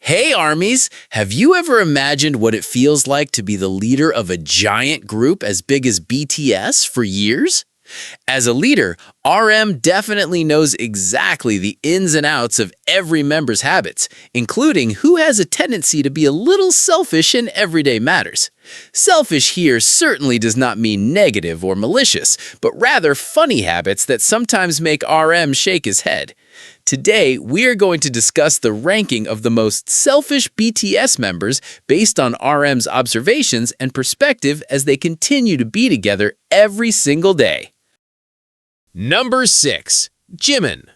Hey armies, have you ever imagined what it feels like to be the leader of a giant group as big as BTS for years? As a leader, RM definitely knows exactly the ins and outs of every member's habits, including who has a tendency to be a little selfish in everyday matters. Selfish here certainly does not mean negative or malicious, but rather funny habits that sometimes make RM shake his head. Today, we are going to discuss the ranking of the most selfish BTS members based on RM's observations and perspective as they continue to be together every single day. Number 6. Jimin.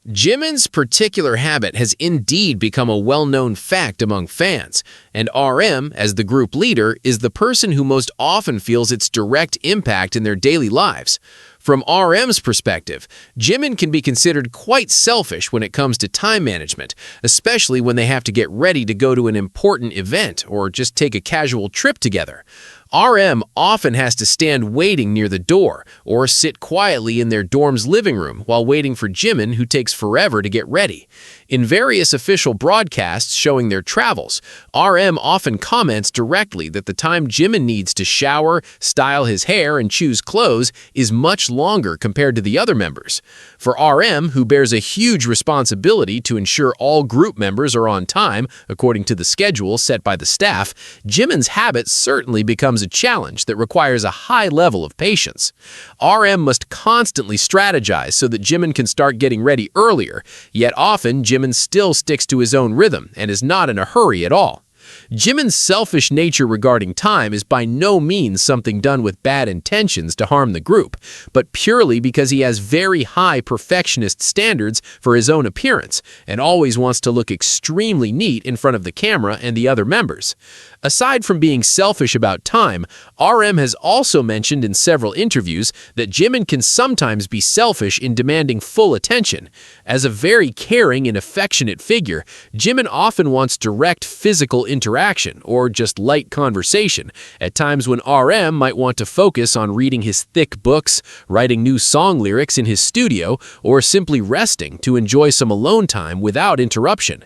Jimin's particular habit has indeed become a well-known fact among fans, and RM, as the group leader, is the person who most often feels its direct impact in their daily lives. From RM's perspective, Jimin can be considered quite selfish when it comes to time management, especially when they have to get ready to go to an important event or just take a casual trip together. RM often has to stand waiting near the door or sit quietly in their dorm's living room while waiting for Jimin, who takes forever to get ready. In various official broadcasts showing their travels, RM often comments directly that the time Jimin needs to shower, style his hair, and choose clothes is much longer compared to the other members. For RM, who bears a huge responsibility to ensure all group members are on time according to the schedule set by the staff, Jimin's habit certainly becomes a challenge that requires a high level of patience. RM must constantly strategize so that Jimin can start getting ready earlier, yet often Jimin still sticks to his own rhythm and is not in a hurry at all. Jimin's selfish nature regarding time is by no means something done with bad intentions to harm the group, but purely because he has very high perfectionist standards for his own appearance and always wants to look extremely neat in front of the camera and the other members. Aside from being selfish about time, RM has also mentioned in several interviews that Jimin can sometimes be selfish in demanding full attention. As a very caring and affectionate figure, Jimin often wants direct physical interaction or just light conversation, at times when RM might want to focus on reading his thick books, writing new song lyrics in his studio, or simply resting to enjoy some alone time without interruption.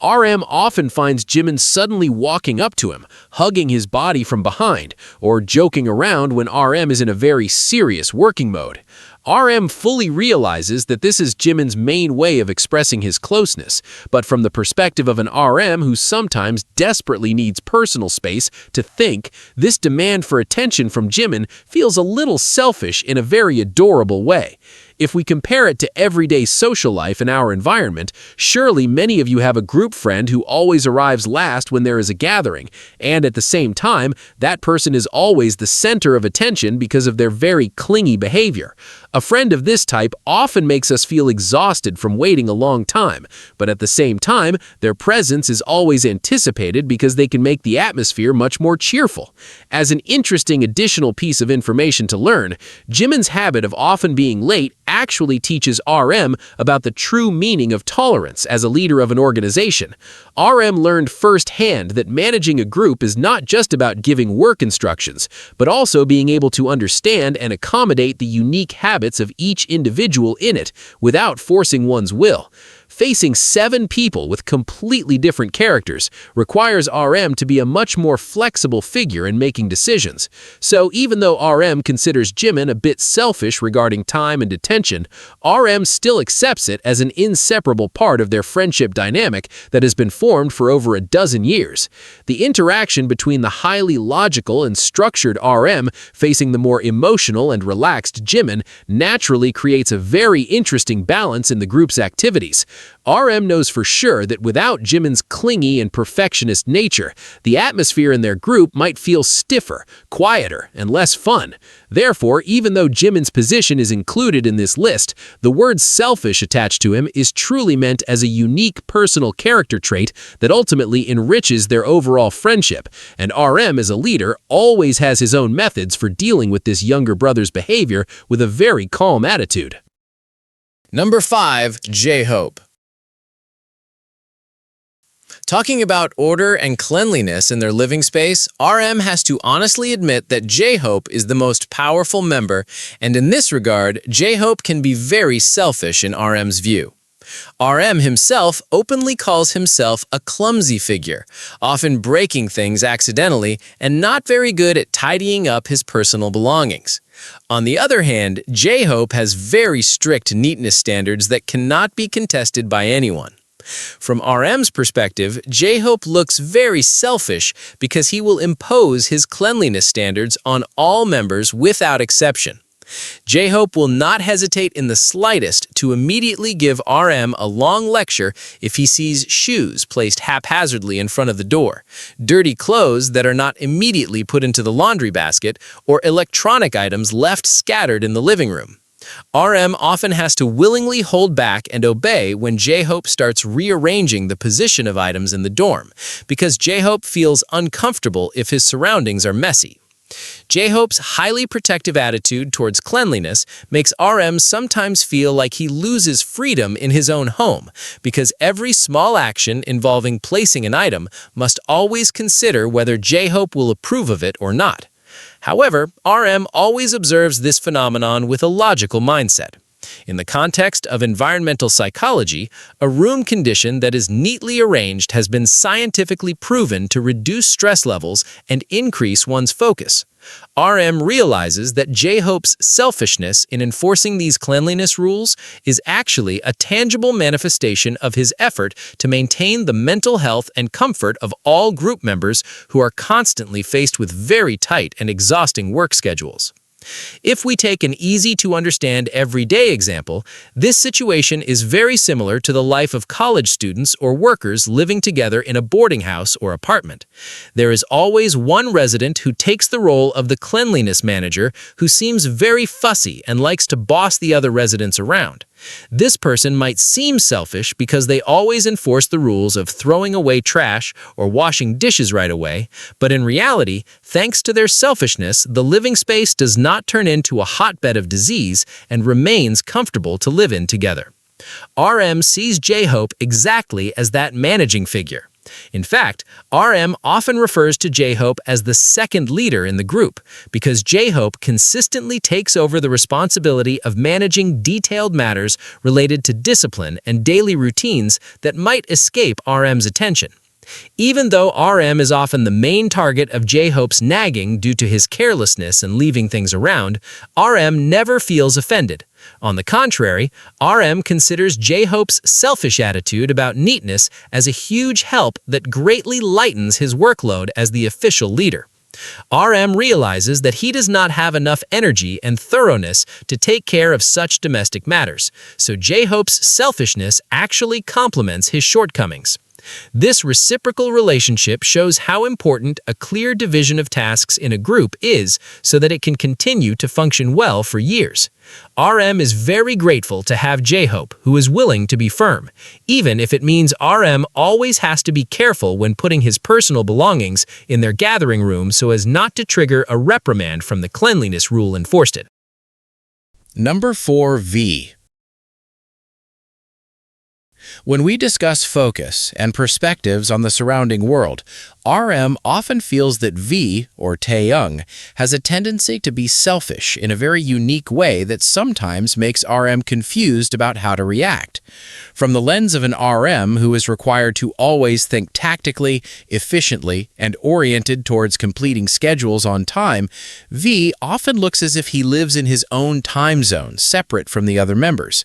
RM often finds Jimin suddenly walking up to him, hugging his body from behind, or joking around when RM is in a very serious working mode. RM fully realizes that this is Jimin's main way of expressing his closeness, but from the perspective of an RM who sometimes desperately needs personal space to think, this demand for attention from Jimin feels a little selfish in a very adorable way. If we compare it to everyday social life in our environment, surely many of you have a group friend who always arrives last when there is a gathering, and at the same time, that person is always the center of attention because of their very clingy behavior. A friend of this type often makes us feel exhausted from waiting a long time, but at the same time, their presence is always anticipated because they can make the atmosphere much more cheerful. As an interesting additional piece of information to learn, Jimin's habit of often being late actually teaches RM about the true meaning of tolerance as a leader of an organization. RM learned firsthand that managing a group is not just about giving work instructions, but also being able to understand and accommodate the unique habits of each individual in it without forcing one's will. Facing 7 people with completely different characters requires RM to be a much more flexible figure in making decisions. So even though RM considers Jimin a bit selfish regarding time and attention, RM still accepts it as an inseparable part of their friendship dynamic that has been formed for over a dozen years. The interaction between the highly logical and structured RM facing the more emotional and relaxed Jimin naturally creates a very interesting balance in the group's activities. RM knows for sure that without Jimin's clingy and perfectionist nature, the atmosphere in their group might feel stiffer, quieter, and less fun. Therefore, even though Jimin's position is included in this list, the word selfish attached to him is truly meant as a unique personal character trait that ultimately enriches their overall friendship, and RM as a leader always has his own methods for dealing with this younger brother's behavior with a very calm attitude. Number 5. J-Hope. Talking about order and cleanliness in their living space, RM has to honestly admit that J-Hope is the most powerful member, and in this regard, J-Hope can be very selfish in RM's view. RM himself openly calls himself a clumsy figure, often breaking things accidentally and not very good at tidying up his personal belongings. On the other hand, J-Hope has very strict neatness standards that cannot be contested by anyone. From RM's perspective, J-Hope looks very selfish because he will impose his cleanliness standards on all members without exception. J-Hope will not hesitate in the slightest to immediately give RM a long lecture if he sees shoes placed haphazardly in front of the door, dirty clothes that are not immediately put into the laundry basket, or electronic items left scattered in the living room. RM often has to willingly hold back and obey when J-Hope starts rearranging the position of items in the dorm, because J-Hope feels uncomfortable if his surroundings are messy. J-Hope's highly protective attitude towards cleanliness makes RM sometimes feel like he loses freedom in his own home, because every small action involving placing an item must always consider whether J-Hope will approve of it or not. However, RM always observes this phenomenon with a logical mindset. In the context of environmental psychology, a room condition that is neatly arranged has been scientifically proven to reduce stress levels and increase one's focus. RM realizes that J-Hope's selfishness in enforcing these cleanliness rules is actually a tangible manifestation of his effort to maintain the mental health and comfort of all group members who are constantly faced with very tight and exhausting work schedules. If we take an easy-to-understand everyday example, this situation is very similar to the life of college students or workers living together in a boarding house or apartment. There is always one resident who takes the role of the cleanliness manager, who seems very fussy and likes to boss the other residents around. This person might seem selfish because they always enforce the rules of throwing away trash or washing dishes right away, but in reality, thanks to their selfishness, the living space does not turn into a hotbed of disease and remains comfortable to live in together. RM sees J-Hope exactly as that managing figure. In fact, RM often refers to J-Hope as the second leader in the group, because J-Hope consistently takes over the responsibility of managing detailed matters related to discipline and daily routines that might escape RM's attention. Even though RM is often the main target of J-Hope's nagging due to his carelessness and leaving things around, RM never feels offended. On the contrary, RM considers J-Hope's selfish attitude about neatness as a huge help that greatly lightens his workload as the official leader. RM realizes that he does not have enough energy and thoroughness to take care of such domestic matters, so J-Hope's selfishness actually complements his shortcomings. This reciprocal relationship shows how important a clear division of tasks in a group is so that it can continue to function well for years. RM is very grateful to have J-Hope, who is willing to be firm, even if it means RM always has to be careful when putting his personal belongings in their gathering room so as not to trigger a reprimand from the cleanliness rule enforced it. Number 4. V. When we discuss focus and perspectives on the surrounding world, RM often feels that V, or Taeyong, has a tendency to be selfish in a very unique way that sometimes makes RM confused about how to react. From the lens of an RM who is required to always think tactically, efficiently, and oriented towards completing schedules on time, V often looks as if he lives in his own time zone, separate from the other members.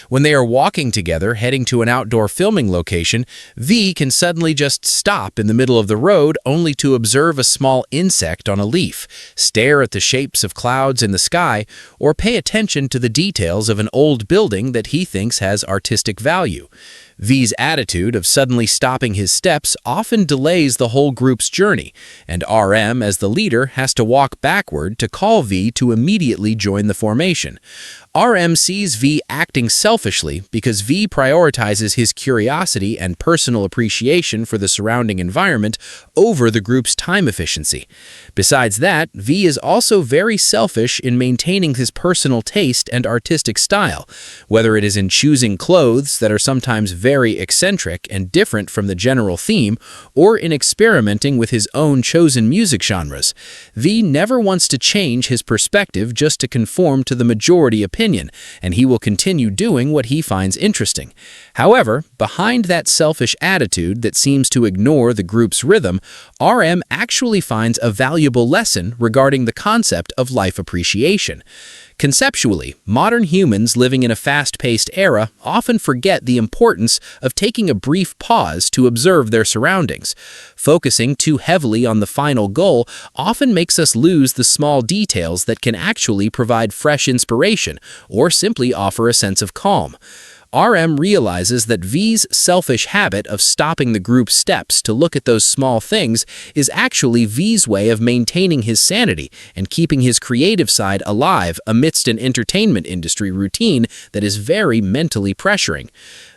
When they are walking together, heading to an outdoor filming location, V can suddenly just stop in the middle of the road only to observe a small insect on a leaf, stare at the shapes of clouds in the sky, or pay attention to the details of an old building that he thinks has artistic value. V's attitude of suddenly stopping his steps often delays the whole group's journey, and RM, as the leader, has to walk backward to call V to immediately join the formation. RM sees V acting selfishly because V prioritizes his curiosity and personal appreciation for the surrounding environment over the group's time efficiency. Besides that, V is also very selfish in maintaining his personal taste and artistic style, whether it is in choosing clothes that are sometimes very very eccentric and different from the general theme, or in experimenting with his own chosen music genres. V never wants to change his perspective just to conform to the majority opinion, and he will continue doing what he finds interesting. However, behind that selfish attitude that seems to ignore the group's rhythm, RM actually finds a valuable lesson regarding the concept of life appreciation. Conceptually, modern humans living in a fast-paced era often forget the importance of taking a brief pause to observe their surroundings. Focusing too heavily on the final goal often makes us lose the small details that can actually provide fresh inspiration or simply offer a sense of calm. RM realizes that V's selfish habit of stopping the group's steps to look at those small things is actually V's way of maintaining his sanity and keeping his creative side alive amidst an entertainment industry routine that is very mentally pressuring.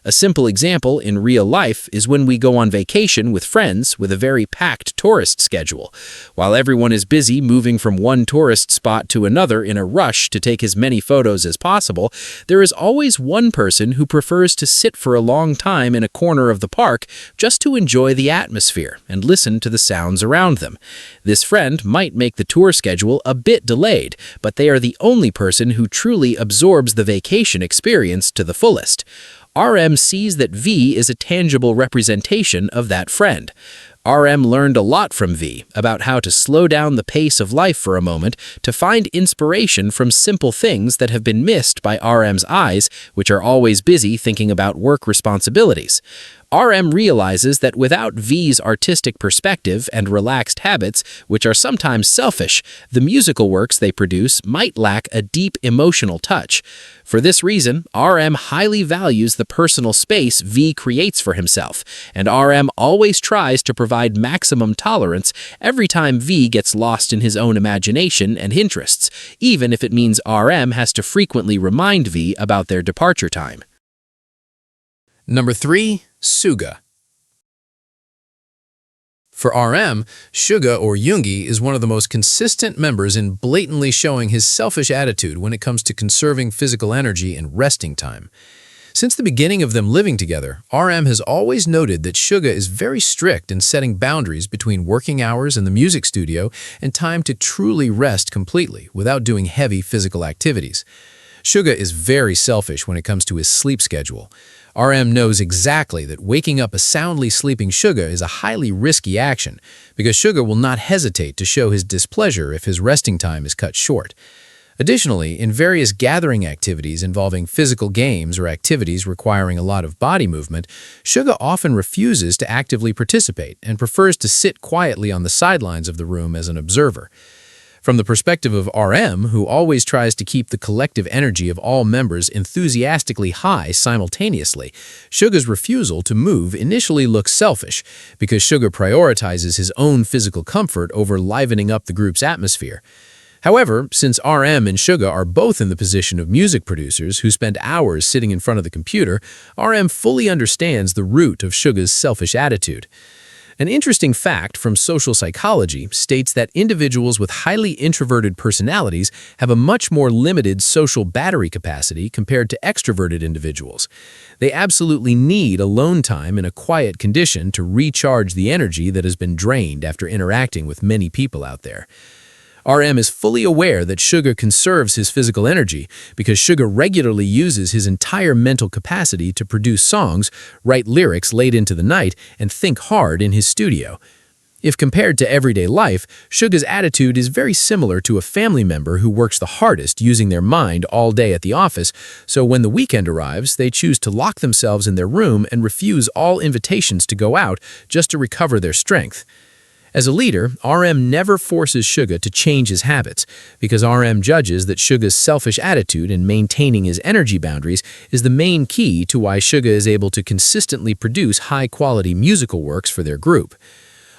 A simple example in real life is when we go on vacation with friends with a very packed tourist schedule. While everyone is busy moving from one tourist spot to another in a rush to take as many photos as possible, there is always one person who prefers to sit for a long time in a corner of the park just to enjoy the atmosphere and listen to the sounds around them. This friend might make the tour schedule a bit delayed, but they are the only person who truly absorbs the vacation experience to the fullest. RM sees that V is a tangible representation of that friend. RM learned a lot from V about how to slow down the pace of life for a moment to find inspiration from simple things that have been missed by RM's eyes, which are always busy thinking about work responsibilities. RM realizes that without V's artistic perspective and relaxed habits, which are sometimes selfish, the musical works they produce might lack a deep emotional touch. For this reason, RM highly values the personal space V creates for himself, and RM always tries to provide maximum tolerance every time V gets lost in his own imagination and interests, even if it means RM has to frequently remind V about their departure time. Number 3. Suga. For RM, Suga or Yoongi is one of the most consistent members in blatantly showing his selfish attitude when it comes to conserving physical energy and resting time. Since the beginning of them living together, RM has always noted that Suga is very strict in setting boundaries between working hours in the music studio and time to truly rest completely without doing heavy physical activities. Suga is very selfish when it comes to his sleep schedule. RM knows exactly that waking up a soundly sleeping Suga is a highly risky action because Suga will not hesitate to show his displeasure if his resting time is cut short. Additionally, in various gathering activities involving physical games or activities requiring a lot of body movement, Suga often refuses to actively participate and prefers to sit quietly on the sidelines of the room as an observer. From the perspective of RM, who always tries to keep the collective energy of all members enthusiastically high simultaneously, Suga's refusal to move initially looks selfish because Suga prioritizes his own physical comfort over livening up the group's atmosphere. However, since RM and Suga are both in the position of music producers who spend hours sitting in front of the computer, RM fully understands the root of Suga's selfish attitude. An interesting fact from social psychology states that individuals with highly introverted personalities have a much more limited social battery capacity compared to extroverted individuals. They absolutely need alone time in a quiet condition to recharge the energy that has been drained after interacting with many people out there. RM is fully aware that Suga conserves his physical energy because Suga regularly uses his entire mental capacity to produce songs, write lyrics late into the night, and think hard in his studio. If compared to everyday life, Suga's attitude is very similar to a family member who works the hardest using their mind all day at the office, so when the weekend arrives, they choose to lock themselves in their room and refuse all invitations to go out just to recover their strength. As a leader, RM never forces Suga to change his habits because RM judges that Suga's selfish attitude in maintaining his energy boundaries is the main key to why Suga is able to consistently produce high-quality musical works for their group.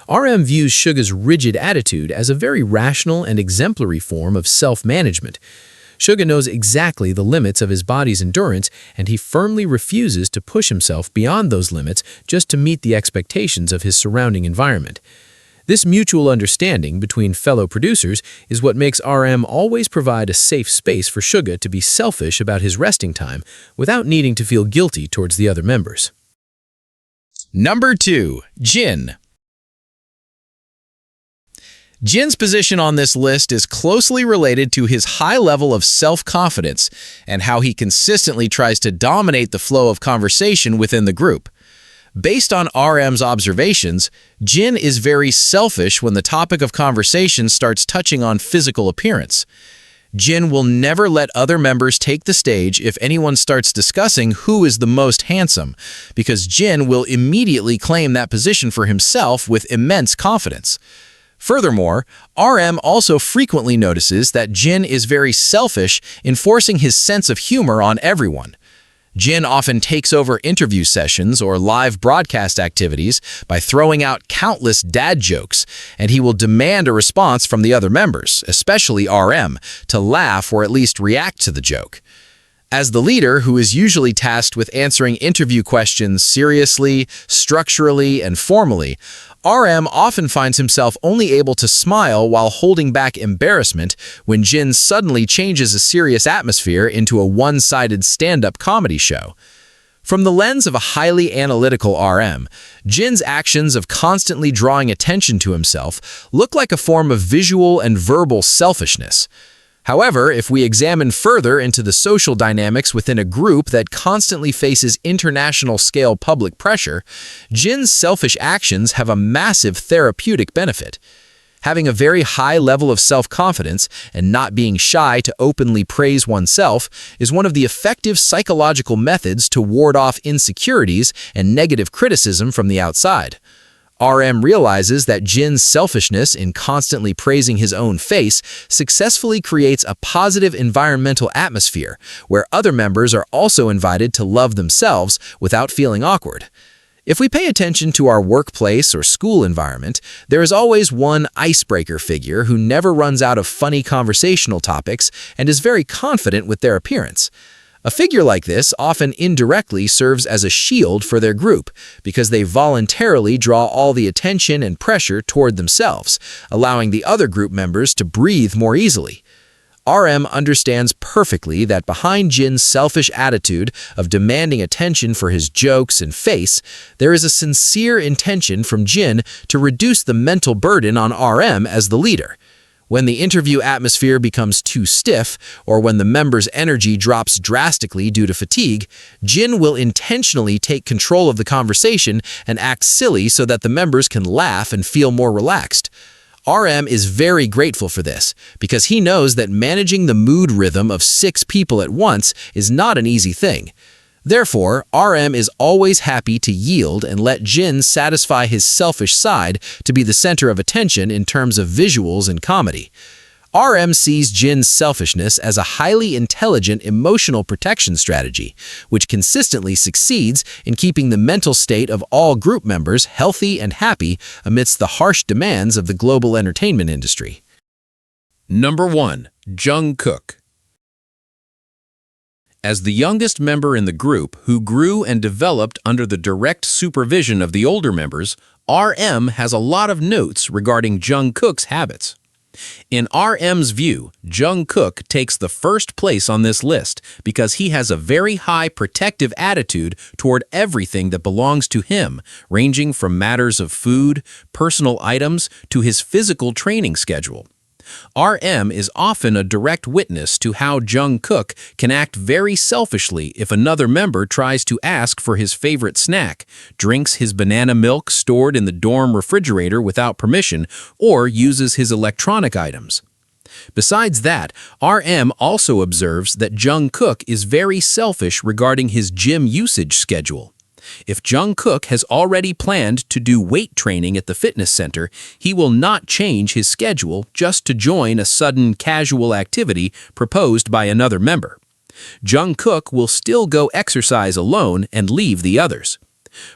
RM views Suga's rigid attitude as a very rational and exemplary form of self-management. Suga knows exactly the limits of his body's endurance, and he firmly refuses to push himself beyond those limits just to meet the expectations of his surrounding environment. This mutual understanding between fellow producers is what makes RM always provide a safe space for Suga to be selfish about his resting time without needing to feel guilty towards the other members. Number 2. Jin. Jin's position on this list is closely related to his high level of self-confidence and how he consistently tries to dominate the flow of conversation within the group. Based on RM's observations, Jin is very selfish when the topic of conversation starts touching on physical appearance. Jin will never let other members take the stage if anyone starts discussing who is the most handsome, because Jin will immediately claim that position for himself with immense confidence. Furthermore, RM also frequently notices that Jin is very selfish in forcing his sense of humor on everyone. Jin often takes over interview sessions or live broadcast activities by throwing out countless dad jokes, and he will demand a response from the other members, especially RM, to laugh or at least react to the joke. As the leader, who is usually tasked with answering interview questions seriously, structurally, and formally, RM often finds himself only able to smile while holding back embarrassment when Jin suddenly changes a serious atmosphere into a one-sided stand-up comedy show. From the lens of a highly analytical RM, Jin's actions of constantly drawing attention to himself look like a form of visual and verbal selfishness. However, if we examine further into the social dynamics within a group that constantly faces international-scale public pressure, Jin's selfish actions have a massive therapeutic benefit. Having a very high level of self-confidence and not being shy to openly praise oneself is one of the effective psychological methods to ward off insecurities and negative criticism from the outside. RM realizes that Jin's selfishness in constantly praising his own face successfully creates a positive environmental atmosphere where other members are also invited to love themselves without feeling awkward. If we pay attention to our workplace or school environment, there is always one icebreaker figure who never runs out of funny conversational topics and is very confident with their appearance. A figure like this often indirectly serves as a shield for their group because they voluntarily draw all the attention and pressure toward themselves, allowing the other group members to breathe more easily. RM understands perfectly that behind Jin's selfish attitude of demanding attention for his jokes and face, there is a sincere intention from Jin to reduce the mental burden on RM as the leader. When the interview atmosphere becomes too stiff, or when the members' energy drops drastically due to fatigue, Jin will intentionally take control of the conversation and act silly so that the members can laugh and feel more relaxed. RM is very grateful for this, because he knows that managing the mood rhythm of 6 people at once is not an easy thing. Therefore, RM is always happy to yield and let Jin satisfy his selfish side to be the center of attention in terms of visuals and comedy. RM sees Jin's selfishness as a highly intelligent emotional protection strategy, which consistently succeeds in keeping the mental state of all group members healthy and happy amidst the harsh demands of the global entertainment industry. Number 1. Jungkook. As the youngest member in the group who grew and developed under the direct supervision of the older members, RM has a lot of notes regarding Jungkook's habits. In RM's view, Jungkook takes the first place on this list because he has a very high protective attitude toward everything that belongs to him, ranging from matters of food, personal items, to his physical training schedule. RM is often a direct witness to how Jungkook can act very selfishly if another member tries to ask for his favorite snack, drinks his banana milk stored in the dorm refrigerator without permission, or uses his electronic items. Besides that, RM also observes that Jungkook is very selfish regarding his gym usage schedule. If Jungkook has already planned to do weight training at the fitness center, he will not change his schedule just to join a sudden casual activity proposed by another member. Jungkook will still go exercise alone and leave the others.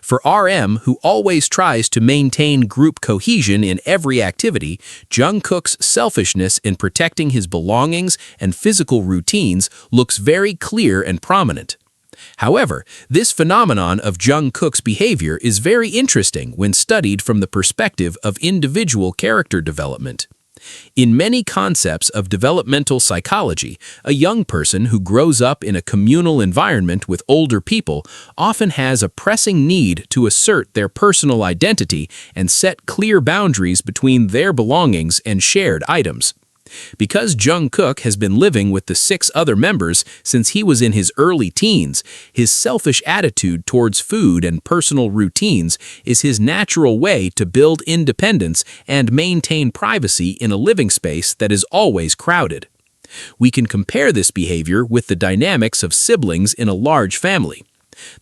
For RM, who always tries to maintain group cohesion in every activity, Jungkook's selfishness in protecting his belongings and physical routines looks very clear and prominent. However, this phenomenon of Jungkook's behavior is very interesting when studied from the perspective of individual character development. In many concepts of developmental psychology, a young person who grows up in a communal environment with older people often has a pressing need to assert their personal identity and set clear boundaries between their belongings and shared items. Because Jungkook has been living with the 6 other members since he was in his early teens, his selfish attitude towards food and personal routines is his natural way to build independence and maintain privacy in a living space that is always crowded. We can compare this behavior with the dynamics of siblings in a large family.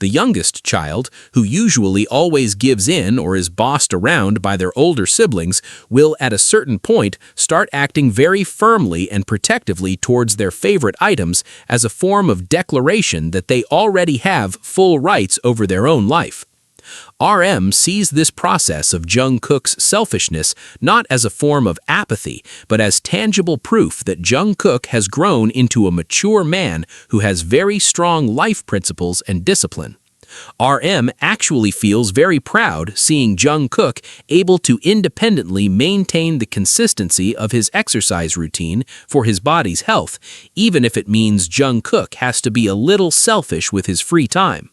The youngest child, who usually always gives in or is bossed around by their older siblings, will at a certain point start acting very firmly and protectively towards their favorite items as a form of declaration that they already have full rights over their own life. RM sees this process of Jungkook's selfishness not as a form of apathy, but as tangible proof that Jungkook has grown into a mature man who has very strong life principles and discipline. RM actually feels very proud seeing Jungkook able to independently maintain the consistency of his exercise routine for his body's health, even if it means Jungkook has to be a little selfish with his free time.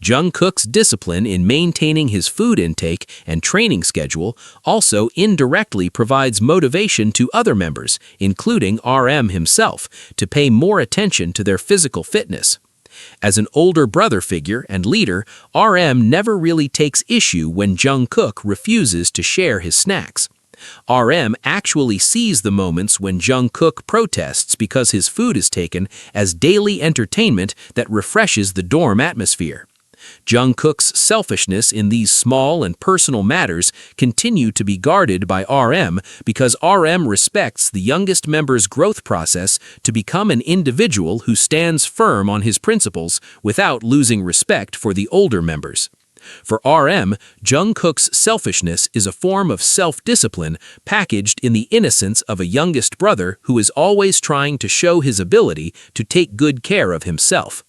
Jungkook's discipline in maintaining his food intake and training schedule also indirectly provides motivation to other members, including RM himself, to pay more attention to their physical fitness. As an older brother figure and leader, RM never really takes issue when Jungkook refuses to share his snacks. RM actually sees the moments when Jungkook protests because his food is taken as daily entertainment that refreshes the dorm atmosphere. Jungkook's selfishness in these small and personal matters continue to be guarded by RM because RM respects the youngest member's growth process to become an individual who stands firm on his principles without losing respect for the older members. For RM, Jungkook's selfishness is a form of self-discipline packaged in the innocence of a youngest brother who is always trying to show his ability to take good care of himself.